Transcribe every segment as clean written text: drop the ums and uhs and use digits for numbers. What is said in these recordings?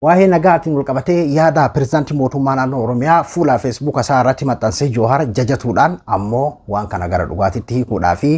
Waa'ee nagaatiin wal qabatee yaada pirezidaantii mootummaa naannoo Oromiyaa fuula Facebook isaa irratti maxxansee Jawahar jajatuudhaan ammoo waan kana gara dhugaatiitti hiikuudhaa fi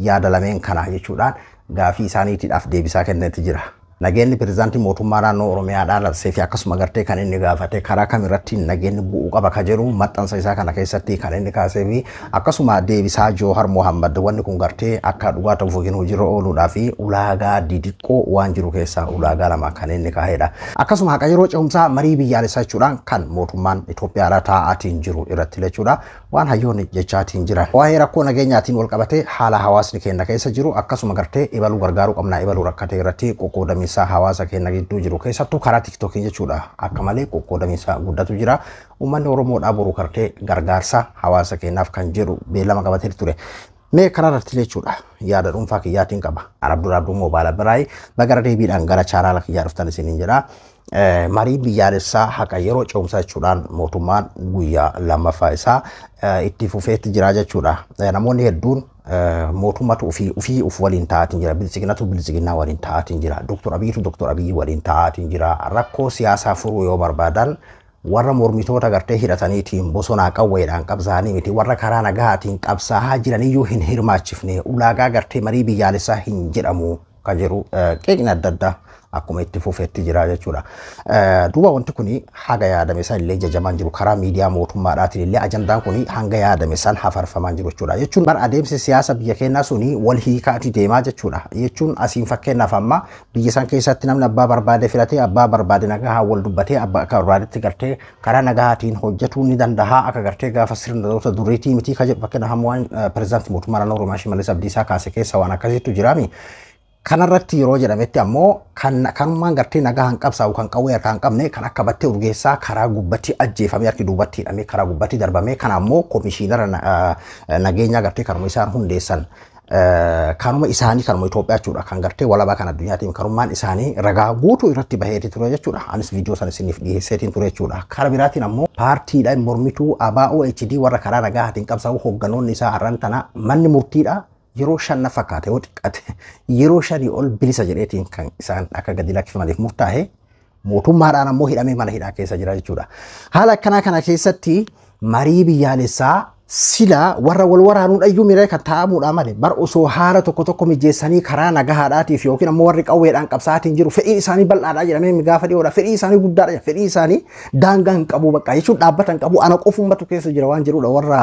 yaada lameen kana jechuudhaan gaafii isaaniitiidhaaf deebisaa kennetti jira. Nageenyi pirezidaantii mootummaa naannoo Oromiyaadhaan labsee fi akkasuma gartee kan inni gaafate karaa kamirratti nageenyi bu'uu qaba ka jedhu maxxansa isaa kana keessatti kan inni kaasee fi akkasuma deebisaa Jawahar Mohammad wanni kun gartee akka dhugaa ta'uuf yookiin hojiirra ooluudhaa fi ulaagaa didiqqoo waan jiru keessaa ulaagaa lama kan inni kaa'edha. Akkasuma haqa yeroo ce'umsaa marii biyyaalessaa jechuudhaan kan mootummaan Itoophiyaadhaa taa'aatiin jiru irratti jechuudha waan hayyoonni jechaatiin jiran. Waa'ee rakkoo nageenyaatiin wal qabatee haala hawaasni keenya keessa jiru akkasuma gartee ibaluu gargaaruu qabnaa ibaluu rakkatee irratti qoqqoodamiinsa hawaasa keenya gidduu jiru keessattuu karaa TikTokii jechuudha akka malee qoqqoodamiinsa guddatu jira. Uummanni Oromoodhaa boru kartee gargaarsa hawaasa keenyaaf kan jedhu beellama qabatee ture. Mee karaa irratti jechuudha yaada dhuunfaa kiyyaatiin qaba. Abduu Moobaala Biraay bagara deebiidhaan gara chaanaala kiyyaa dhuftan isiniin jedha. Marii biyyaalessaa haqa yeroo ce'umsaa jechuudhaan mootummaan guyyaa lammaffaa isaa itti fufeetti jira jechuudha. Namoonni hedduun mootummatu ufii waliin taa'atiin jira. Bilisiginatu bilisiginaa waliin taa'atiin jira. Doktor Abiyyi waliin taa'atiin jira. Rakkoo siyaasaa furuu yoo barbaadan warra mormitoota gartee hidhataniitiin bosonaa qawweedhaan qabsaa'anii miti warra karaa nagaatiin qabsaa'aa jiraniyyuu hin hirmaachifne ulaagaa gartee marii biyyaalessaa hin jedhamu kan jedhu qeeqni adda addaa akkuma itti fufeetti jira jechuudha. Duuba wanti kuni haga yaadame san illee jajamaan jiru karaa miidiyaa mootummaadhaatiin illee ajandaan kuni hanga yaadame san hafarfamaan jiru jechuudha. Jechuun bar adeemsi siyaasa biyya keenyaa suni wal hiikaati deemaa jechuudha. Jechuun asiin fakkeenyaaf amma biyya san keessatti namni abbaa barbaade filatee abbaa barbaade nagaa wal dubbatee abbaa akka barbaadetti gartee karaa nagaatiin hojjetuu ni danda'a akka gartee gaafa sirnoota duriitii miti ka jedhu fakkeenyaaf amma waan pirezidaantii mootummaa naannoo Oromiyaa Shimallis Abdiisaa kaase keessa waan akkasiitu jiraami. Kanarratti yeroo jedhametti ammoo kanummaan gartee nagaa hanqabsaa'u kan qawwee harkaa hin qabne kan akka battee urgeessaa karaa gubbatti ajjeefamee harki duubatti hidhamee karaa gubbatti darbamee kan ammoo komishiinara nageenyaa gartee kanuma isaan hundeessan kanuma isaanii kanuma Itoophiyaa jechuudha kan gartee walabaa kan addunyaatiin kanummaan isaanii ragaa guutuu irratti baheeti ture jechuudha. Anis viidiyoo sana isiniif dhiyeesseetiin ture jechuudha. Karaa biraatiin ammoo paartiidhaan mormituu ABO HD warra karaa nagaa hatiin qabsaa'u hoogganoonni isaa har'an tana manni murtiidha. Yeroo shan fakkaate yoo xiqqate yeroo shanii ol bilisa jedheetiin kan isaan akka gadi lakkifamaniif murtaa'e mootummaadhaan ammoo hidhamee mana hidhaa keessa jira jechuudha. Haala akkanaa kana keessatti marii biyyaalessaa sila warra wal waraanuun ayyuu miree kan taa'amuudha malee bar osoo haala tokko mijeessanii karaa nagahaadhaatiif yookiin ammoo warri qawweedhaan qabsaatiin jiru fedhii isaanii bal'aadhaa jedhamee gaafa dhiyoodha. Fedhii isaanii guddaadha. Fedhii isaanii daangaa hin qabu bakka jechuun dhaabbata hin qabu ana qofummatu keessa jira waan jedhudha warra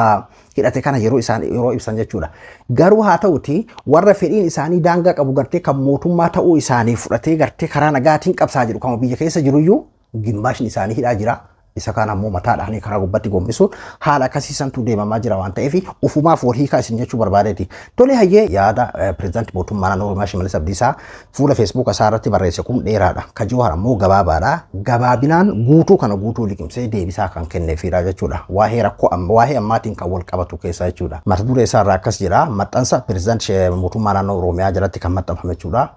hidhate kana yeroo ibsan jechuudha. Garuu haa ta'uti warra fedhiin isaanii daangaa qabu gartee kan mootummaa ta'uu isaanii fudhatee gartee karaa nagaatiin qabsaa jiru kan biyya keessa jiruyyuu gimmaashin isaanii hidhaa jira. Isa kana ammoo mataadhaan karaa gubbatti gombisuun haala akkasiisantu deemamaa jira waan ta'eef ufumaaf wal hiikaa isin jechuu barbaadeeti. Tole hayyee yaada pirezidaantii mootummaa naannoo Oromiyaa Shimallis Abdiisaa fuula Facebook isaa irratti barreesse kun dheeraadha. Kan Jawahar ammoo gabaabaadha. Gabaabinaan guutuu kana guutuu liqimsee deebisaa kan kenneefidha jechuudha. Waa'ee ammaatiin kan wal qabatu keessa jechuudha. Mata duree isaa irraa akkas jira. Maxxansa pirezidaantii mootummaa naannoo Oromiyaa jalatti kan maxxanfame jechuudha.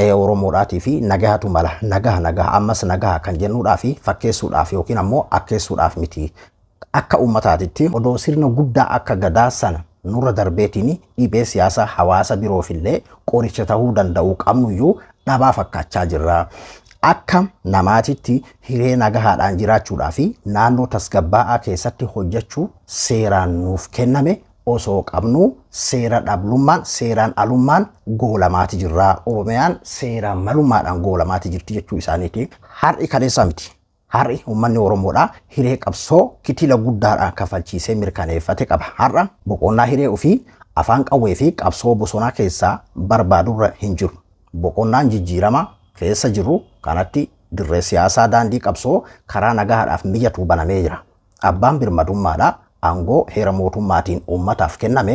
Oromoodhaatii fi nagaatu mala nagaa ammas nagaa kan jennuudhaa fi fakkeessuudhaaf yookiin ammoo akkeessuudhaaf miti akka uummataatitti odoo sirna guddaa akka gadaa sana nurra darbeetiin dhibee siyaasa hawaasa biroofillee qoricha ta'uu danda'u qabnuyyuu dhabaa fakkaachaa jirra. Akka namaatitti hiree nagahaadhaan jiraachuudhaa fi naannoo tasgabbaa'aa keessatti hojjechuu seeraan nuuf kenname osoo qabnu seera dhablummaan seeraan alummaan goolamaati jirra. Oromiyaan seeraan malummaadhaan goolamaati jirti jechuu isaaniiti. Har'i kaleessa miti. Har'i uummanni Oromoodhaa hiree qabsoo kitila guddaadhaan kafalchiisee mirkaneeffate qaba. Har'a boqonnaa hiree ofii afaan qawwee fi qabsoo bosonaa keessaa barbaadurra hin jiru. Boqonnaan jijjiirama keessa jiru kanatti dirree siyaasaa daandii qabsoo karaa nagaadhaaf mijatu banamee jira. Abbaan birmadummaadhaa aangoo heera mootummaatiin uummataaf kenname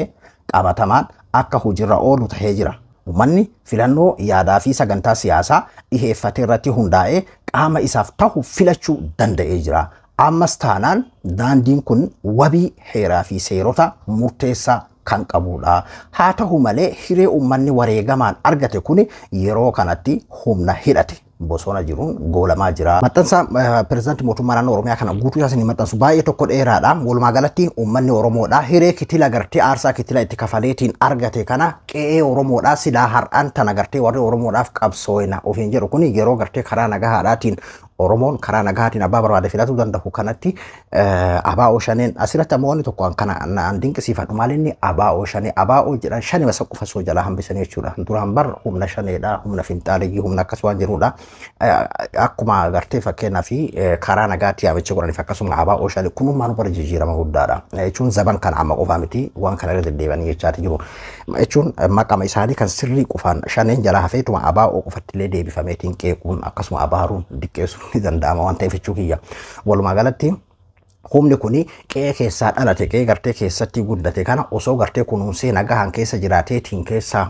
qabatamaan akka hojiirra oolu tahee jira. Uummanni filannoo yaadaa fi sagantaa siyaasaa dhiheeffate irratti hundaa'ee qaama isaaf ta'u filachuu danda'ee jira. Ammas taanaan daandiin kun wabii heeraa fi seerota murteessaa kan qabudha. Haa ta'u malee hiree uummanni wareegamaan argate kun yeroo kanatti humna hidhate. Bosona jiruun goolamaa jira. Maxxansa pirezidaantii mootummaa naannoo Oromiyaa kana guutuu isaanii maxxansu baay'ee tokko dheeraadha. Walumaa galatti uummanni Oromoodhaa hiree kitila gartee aarsaa kitila itti kafaleetiin argate kana qe'ee Oromoodhaa silaa har'aan tana gartee warri Oromoodhaaf qabsoo'ina ofiin jedhu kun yeroo gartee karaa nagahaadhaatiin Oromoon karaa nagaatiin abbaa barbaade filatuu danda'u kanatti ABO shaneen asirratti ammoo tokko kana naan dinqisiifadhu maalinni ABO shanee ABO jedhan shani masa qofa soo jala hambisanii jechuudha. Duraan bar humna shaneedha humna finxaaligii humna akkas waan jiruudha. Akkuma agartee fakkeenyaa fi karaa nagaatti yaamicha godhaniif akkasuma ABO shanee kunummaan bara jijjiirama guddaadha. Jechuun zaban kana amma qofaa miti waan kana irra deddeebi'anii jechaati jiru. Jechuun maqama isaanii kan sirrii qofaan shaneen jala hafeetuma ABO qofattillee deebifameetiin qeequun akkasuma abaaruun diqqeessuun ni danda'ama waan ta'eef jechuu kiyya. Walumaa galatti humni kuni qe'ee keessaa dhalate qe'ee gartee keessatti guddate kana osoo gartee kunuunsee nagahaan keessa jiraateetiin keessa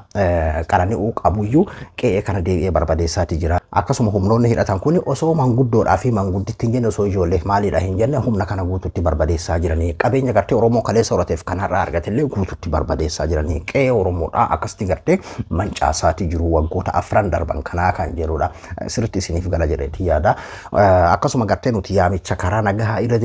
qarani'uu qabuyyuu qe'ee kana deebi'ee barbadeessaati jira. Akkasuma humnoonni hidhatan kuni osoo manguddoodhaa fi mangudditti hin jenne osoo ijoollee maaliidha hin jenne humna kana guututti barbadeessaa jiranii. Qabeenya gartee Oromoo kaleessa horateef kanarraa argatellee guututti barbadeessaa jiranii. Qe'ee Oromoodhaa akkasitti gartee mancaasaati jiru waggoota afran darban kanaa kan jedhudha. Sirriitti isiniif gala jedheeti yaada. Akkasuma gartee nuti yaamicha karaa nagahaa irra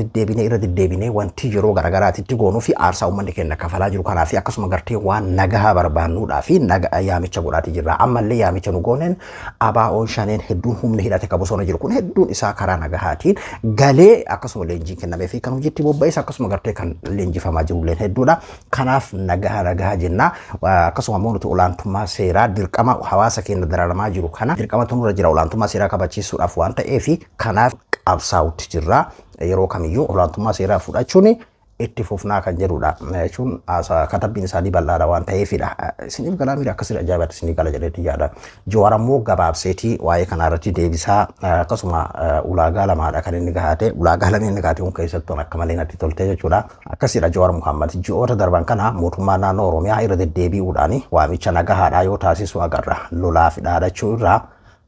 deddeebinee wanti yeroo garagaraatitti goonuu fi aarsaa uummanni keenya kafalaa jiru kanaa fi akkasuma gartee waan nagahaa barbaannuudhaa fi yaamicha godhaati jirra. Ammallee yaamicha nu gooneen ABO'n shaneen hedduun humni hidhate qabu sona jiru kun hedduun isaa karaa nagahaatiin galee akkasuma leenjiin kennamee fi kan hojiitti bobba'es akkasuma gartee kan leenjifamaa jirulleen hedduudha. Kanaaf nagahaa jenna. Akkasuma immoo nuti olaantummaa seeraa dirqama hawaasa keenya dararamaa jiru kana dirqama tunurra jira olaantummaa seeraa kabachiisuudhaaf waan ta'eef kanaaf qabsaa'utti jirra. Yeroo kamiyyuu olaantummaa seeraa fudhachuun itti fufnaa kan jedhudha. Jechuun katabbiin isaanii bal'aadha waan ta'eefidha. Isiniif galaa miira akkasii ajaa'ibatti isinii gala jedheetti yaada. Jawaar ammoo gabaabseetii waa'ee kanarratti deebisaa akkasuma ulaagaa lamaadha kan inni gahate. Ulaagaa lameen inni gahate kun keessattuu akka malee natti tolte jechuudha. Akkasiidha Jawaar Muhammad. Ji'oota darban kana mootummaa naannoo Oromiyaa irra deddeebi'uudhaan waamicha nagahaadhaa yoo taasisu agarra. Lolaa fi dhaadachuu irraa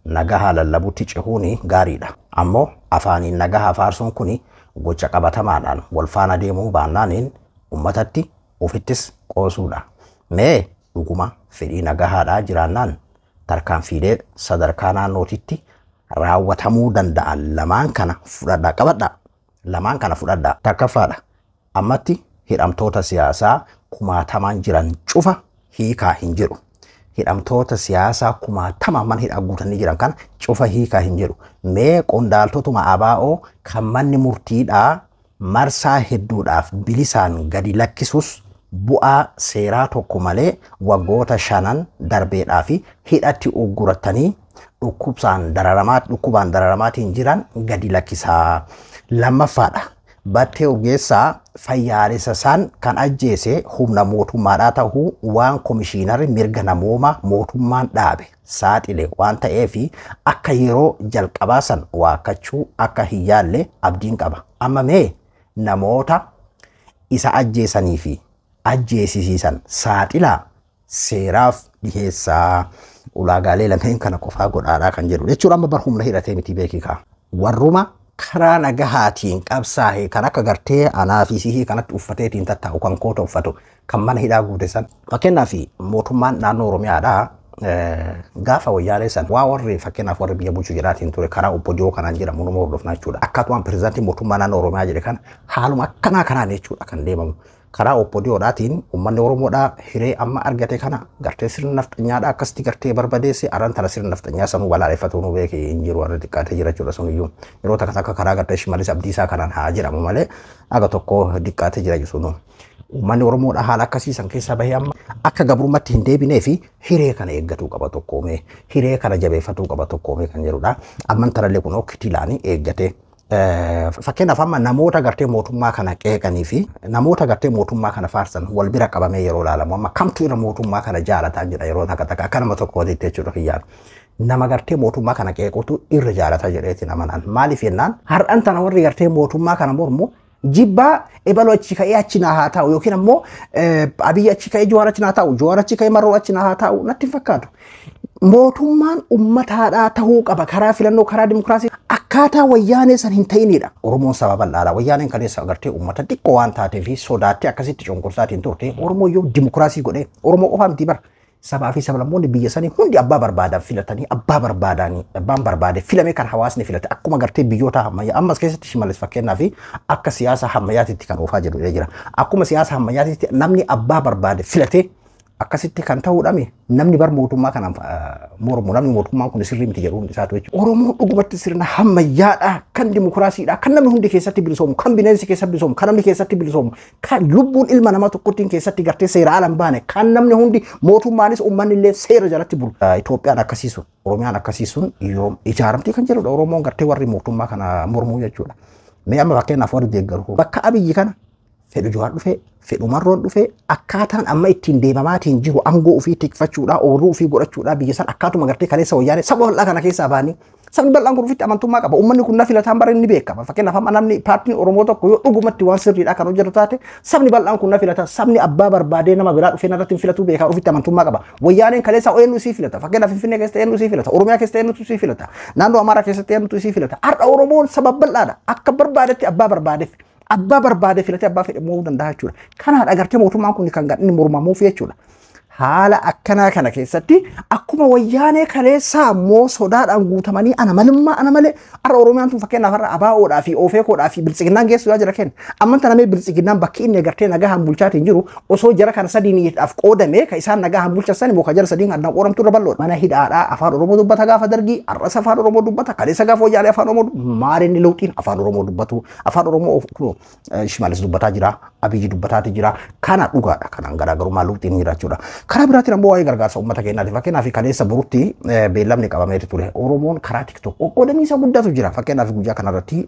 nagahaa lallabuutti cehuun gaariidha. Ammoo afaaniin nagahaa faarsuun kuni gocha qabatamaadhaan wal faana deemuu baannaaniin ummatatti ofittis qoosuudha. Mee dhuguma fedhii nagahaadhaa jiraannaan tarkaanfiilee sadarkaa naannootitti raawwatamuu danda'an lamaan kana fudhadhaa qabadhaa. Lamaan kana fudhadhaa. Takkaffaadha. Ammatti hidhamtoota siyaasaa kumaatamaan jiran cufa hiikaa hin jiru. Hidhamtoota siyaasaa kumaatamaan mana hidhaa guutanii jiran kana cufa hiikaa hin jiru. Mee qondaaltotuma ABO kan manni murtiidhaa marsaa hedduudhaaf bilisaan gadi lakkisus bu'aa seeraa tokko malee waggoota 5 darbeedhaa fi hidhatti ugguratanii dhukkubaan dararamaatiin jiran gadi lakkisaa. Lammaffaadha. Battee ogeessaa fayyaalessa isaan kan ajjeese humna mootummaadhaa ta'uu waan komishiinarri mirga namooma mootummaan dhaabe saaxile waan ta'eef akka yeroo jalqabaa san waakkachuu akka hin yaalle abdiin qaba. Amma mee namoota isa ajjeesanii fi ajjeesisiisan saaxilaa seeraaf dhiheessaa ulaagaalee lameen kana qofaa godhaadhaa kan jedhu jechuudha. Amma bar humna hidhatee miti beekikaa warruma karaa nagahaatiin qabsaa'e kan akka gartee anaa fi sihii kanatti uffateetiin tattaa'u kan koota uffatu kan mana hidhaa guute san fakkeenyaaf mootummaan naannoo Oromiyaadhaa gaafa wayyaanee san waa warri fakkeenyaaf warri biyya bulchuu jedhaatiin ture karaa obbo Joo kanaan jedhamu nama hordofnaa jechuudha. Akkasumaan pirezidaantii mootummaa naannoo Oromiyaa jedhe kana haaluma akkanaa kanaan jechuudha kan deemamu. Karaa obbo Joodhaatiin uummanni Oromoodhaa hiree amma argate kana gartee sirna nafxanyaadhaa akkasitti gartee barbadeesse aran tana sirna nafxanyaa sanuu balaaleffatu nu beeke hin jiru warra xiqqaatee jira jechuudha suniyyuu. Yeroo takka karaa gartee Shimallis Abdiisaa kanaan haa jedhamu malee aga tokko xiqqaatee jira jechuudha. Uummanni Oromoodhaa haala akkasiisan keessaa bahee amma akka gabrummaatti hin deebinee fi hiree kana eeggatuu qaba tokkoomee hiree kana jabeeffatuu qaba tokkoomee kan jedhudha. Amman tarallee kun okkitiilaanii eeggatee. Fakkeenyaaf amma namoota gartee mootummaa kana qeeqanii fi namoota gartee mootummaa kana faarsan wal bira qabamee yeroo ilaalamu amma kamtu irra mootummaa kana jaalataa jedha yeroo takka akka nama tokko walitti jechuudha kiyyaan. Nama gartee mootummaa kana qeequtu irra jaalataa jedheeti namanaan. Maaliif jennaan har'an tana warri gartee mootummaa kana mormu jibbaa ebaloo achi ka'ee achi naa haa ta'u yookiin ammoo Abiyyi achi ka'ee Jawaar achi naa ta'u Jawaar achi ka'ee Marroo achi naa haa ta'u natti fakkaatu. Mootummaan ummataadhaa ta'uu qaba karaa filannoo karaa dimokiraasii akkaataa wayyaanee san hin ta'inidha. Oromoon saba bal'aadha. Wayyaaneen kaleessa agartee ummata xiqqoo waan taatee fi sodaattee akkasitti cunqursaatiin turte Oromoo yoo dimokiraasii godhee Oromoo qofaa miti bara sabaa fi sablammoonni biyya sanii hundi abbaa barbaadan filatanii abbaan barbaade filame kan hawaasni filate akkuma gartee biyyoota ammayyaa ammas keessatti Shimallis fakkeenyaa fi akka siyaasa ammayyaatitti kan oofaa jedhu jira. Akkuma siyaasa ammayyaatitti namni abbaa barbaade filate akkasitti kan ta'uudhame namni bar mootummaa kana mormu namni mootummaan kun sirrii miti jedhuun isaatu jechuudha. Oromoon dhugumatti sirna hammayyaadha kan dimokiraasiidha kan namni hundi keessatti bilisoomu kan bineensi keessatti bilisoomu kan namni keessatti bilisoomu kan lubbuun ilma namaa tokkottiin keessatti gartee seera alan baane kan namni hundi mootummaanis uummanni illee seera jalatti bulu. Itoophiyaan akkasiisun Oromiyaan akkasiisun yoom ijaaramtii kan jedhudha Oromoon gartee warri mootummaa kana mormuu jechuudha. Mee amma fakkeenyaaf warri deeggaru bakka Abiyyi kana fedhu Jawaar dhufee fedhu Marroon dhufee akkaataan amma ittiin deemamaatiin jiru aangoo ofii tikfachuudha ooluu ofii godhachuudha biyya san akkaatuma gartee kaleessa wayyaanee saba bal'aa kana keessaa baanii sabni bal'aan kun ofitti amantummaa qaba uummanni kun na filataan bara inni beekama fakkeenyaaf amma namni paartiin Oromoo tokko yoo dhugumatti waan sirriidha kan hojjetu taate sabni bal'aan kun na filata sabni abbaa barbaadee nama biraa dhufee narratti filatu beekaa ofitti amantummaa qaba wayyaaneen kaleessa eenyu sii filata fakkeenyaaf Finfinnee keessatti eenyu sii filata Oromiyaa keessatti eenyu sii filata naannoo Amaaraa keessatti eenyu sii filata har'a Oromoon saba bal'aadha akka barbaadetti abbaa barbaadeef abbaa barbaade filate abbaa fedhe mo'uu danda'a jechuudha. Kanaadha agartee mootummaan kun kan gadhiin mormamuuf jechuudha. Haala akkanaa kana keessatti akkuma wayyaanee kaleessaa immoo sodaadhaan guutamanii ana malee har'a Oromiyaan tun fakkeenyaaf har'a ABO'dhaa fi OFEKO'dhaa fi biltsiginnaan geessuudhaa jira kenna. Amma tana mee biltsiginnaan bakki inni agartee nagaa bulchaatiin jiru osoo jara kana sadiiniidhaaf qoodame ka isaan nagaa bulchan immoo ka jara sadiin addaan qoodamtu irra bal'oodha. Mana hidhaadhaa afaan Oromoo dubbata gaafa dargii har'as afaan Oromoo dubbata kaleessa gaafa wayyaanee afaan Oromoo maal inni lewxiin afaan Oromoo dubbatu afaan Oromoo Shimalis dubbataa jira Abiyyi dubbataati jira kana dhugaadha kanaan garaagarummaa lewxiin jira jechuudha. Karaa biraatiin ammoo waa'ee gargaarsa uummata keenyaati fakkeenyaaf kaleessa borutti beellamni qabamee ture Oromoon karaa TikTok qoqqoodamiisa guddatu jira fakkeenyaaf guyyaa kanarratti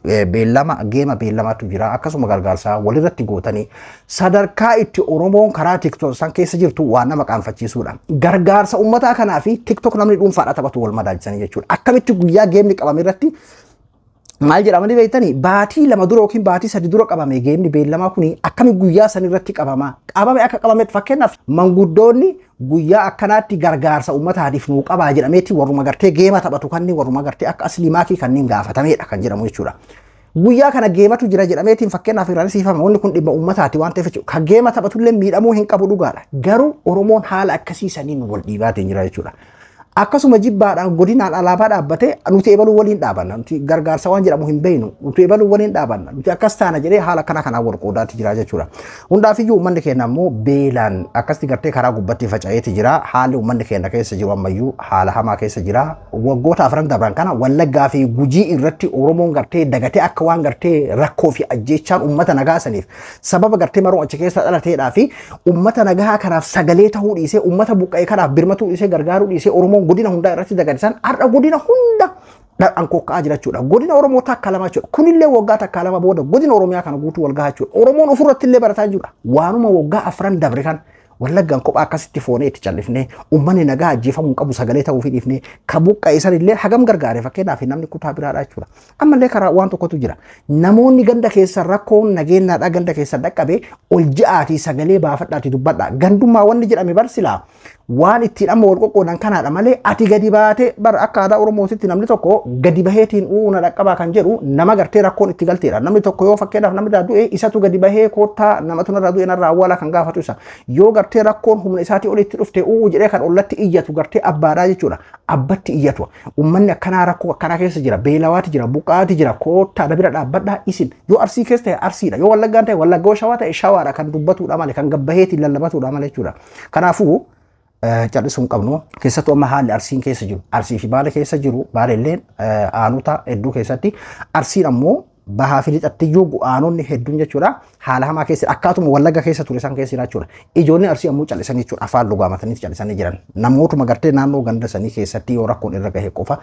geema beellamaatu jira akkasuma gargaarsa walirratti gootanii sadarkaa itti Oromoon karaa TikTok san keessa jirtu waan nama qaanfachiisuudha gargaarsa uummataa kanaa fi TikTok namni dhuunfaadha taphatu wal madaajisanii jechuudha akkamitti guyyaa geemni qabame irratti maal jedhamanii beektanii baatii lama dura yookiin baatii sadi dura qabame geemni beellamaa kuni akkami guyyaa san irratti qabame akka qabametti fakkeenyaaf manguddoonni guyyaa akkanaatti gargaarsa uummataatiif nuu qabaa jedhameetti warruma gartee geema taphatu kanneen warruma gartee akka asliimaakii kanneen gaafatameedha kan jedhamu jechuudha. Guyyaa kana geematu jira jedhameetiin fakkeenyaaf irraan wanni kun dhimma uummataati waan ta'eef kan geema taphatullee miidhamuu hin qabu dhugaadha. Garuu Oromoon haala akkasiisaniin wal dhiibaatiin jira jechuudha. Akkasuma jibbaadhaan godinaan alaabaa dhaabbatee nuti ebaluu waliin dhaabanna nuti gargaarsa waan jedhamu hin beeknu nuti ebaluu waliin dhaabanna nuti akkas taana jedhee haala kanaan wal qoodaatti jira jechuudha. Hundaafiyyuu uummanni keenya immoo beelaan akkasti gartee karaa gubbatti faca'eeti jira haalli uummanni keenya keessa jiru ammayyuu haala hamaa keessa jira waggoota afran dabran kana Wallaggaa fi Gujii irratti Oromoon gartee dagatee akka waan gartee rakkoo fi ajjeechaan uummata nagaa saniif sababa gartee maroo achi keessa dhalateedhaa fi uummata nagaa kanaaf sagalee ta'uu dhiisee uummata buqqa'ee kanaaf birmatuu dhiisee gargaaruu dhiisee Oromoon godina hunda irratti dagadisan har'a godina hunda dhaan kokkaa jira jechuudha. Godina Oromoo takka lama jechuudha. Kunillee waggaa takka lama booda godina Oromiyaa kana guutuu wal gahaa jechuudha. Oromoon ofirratti illee barataa jirudha. Waanuma waggaa afran dabre kan Wallaggaan kophaa akkasitti foonee itti callifnee uummanni nagaa ajjeefamuu qabu sagalee ta'uu fi dhiifnee ka buqqa'e sanillee hagam gargaare fakkeenyaaf namni kutaa biraadha jechuudha. Ammallee karaa waan tokkotu jira. Namoonni ganda keessa rakkoon nageenyaadhaa ganda keessa dhaqqabe ol ji'aatii sagalee baafadhaatii dubbadha. Gandummaa wanni jedhame barsilaa waan ittiin amma wal qoqqoodan kanaadha malee ati gadi baatee bara akka aadaa Oromootitti namni tokko gadi baheetiin uuna dhaqqabaa kan jedhu nama gartee rakkoon itti galteedha. Namni tokko yoo fakkeenyaaf namni irraa du'e isatu gadi bahee koottaa namatu irraa du'e narraa awwaalaa kan gaafatu isa. Yoo gartee rakkoon humna isaatii olitti dhufte jedhee kan ollatti iyyatu gartee abbaadhaa jechuudha. Abbatti iyyatu. Uummanni akkanaa rakkoo akkanaa keessa jira. Beelawaati jira. Buqqaati jira. Koottaa dabira dhaabbadhaa isin. Yoo Arsii keessa ta'e Arsiidha. Yoo Wallaggaan ta'e Wallaggaa Shawaa ta'e Shawaadha kan dubbatuudha malee kan gabbaheetiin lallabatuudha malee jechuudha. Kanaafuu callisuun qabnu keessattuu amma haalli Arsiin keessa jiru Arsii fi Baale keessa jiru Baalelleen aanota hedduu keessatti Arsiin ammoo bahaa fi lixattiyyuu aanonni hedduun jechuudha haala hamaa keessa akkaatuma Wallagga keessa ture san keessa jechuudha ijoonni Arsii ammoo callisanii jechuudha afaan lugaamatanii callisanii jiran namootuma gartee naannoo ganda sanii keessatti yoo rakkoon irra gahe qofa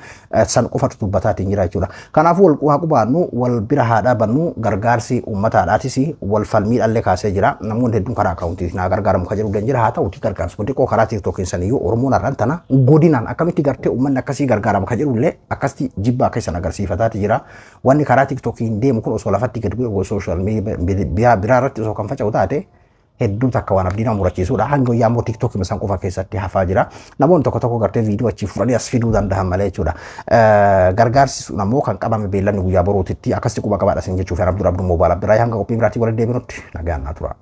san qofatu dubbataatiin jira jechuudha kanaafuu wal quhaa qubaannu wal bira haadhaa bannu gargaarsi uummataadhaatis wal falmiidhallee kaasee jira namoonni hedduun karaa akaawuntiitiin haa gargaaramu kan jedhu danjira haa ta'uti gargaarsi kun xiqqoo karaa tiiktookiin saniyyuu Oromoon har'aan tana godinaan akkamitti gartee uummanni akkasii gargaarama kan jedhullee akkasti jibbaa keessan agarsiifataati jira wanni karaa tiiktookiin deemu kun osoo lafatti gad bu'e social media biraa irratti osoo kan faca'u taate hedduu takka waan abdiin murachiisuudha hanga guyyaa immoo TikTok misan qofa keessatti hafaa jira namoonni tokko tokko gartee viidiyoo achi fudhanii as fiduu danda'an malee jechuudha gargaarsi sun ammoo kan qabame beellanni guyyaa borootitti akkasitti quba qabaadha sin jechuuf Abdul Abdul Mobaal Abdiraayi hanga qophii biraatii waliin deebinutti nagaan naa tura.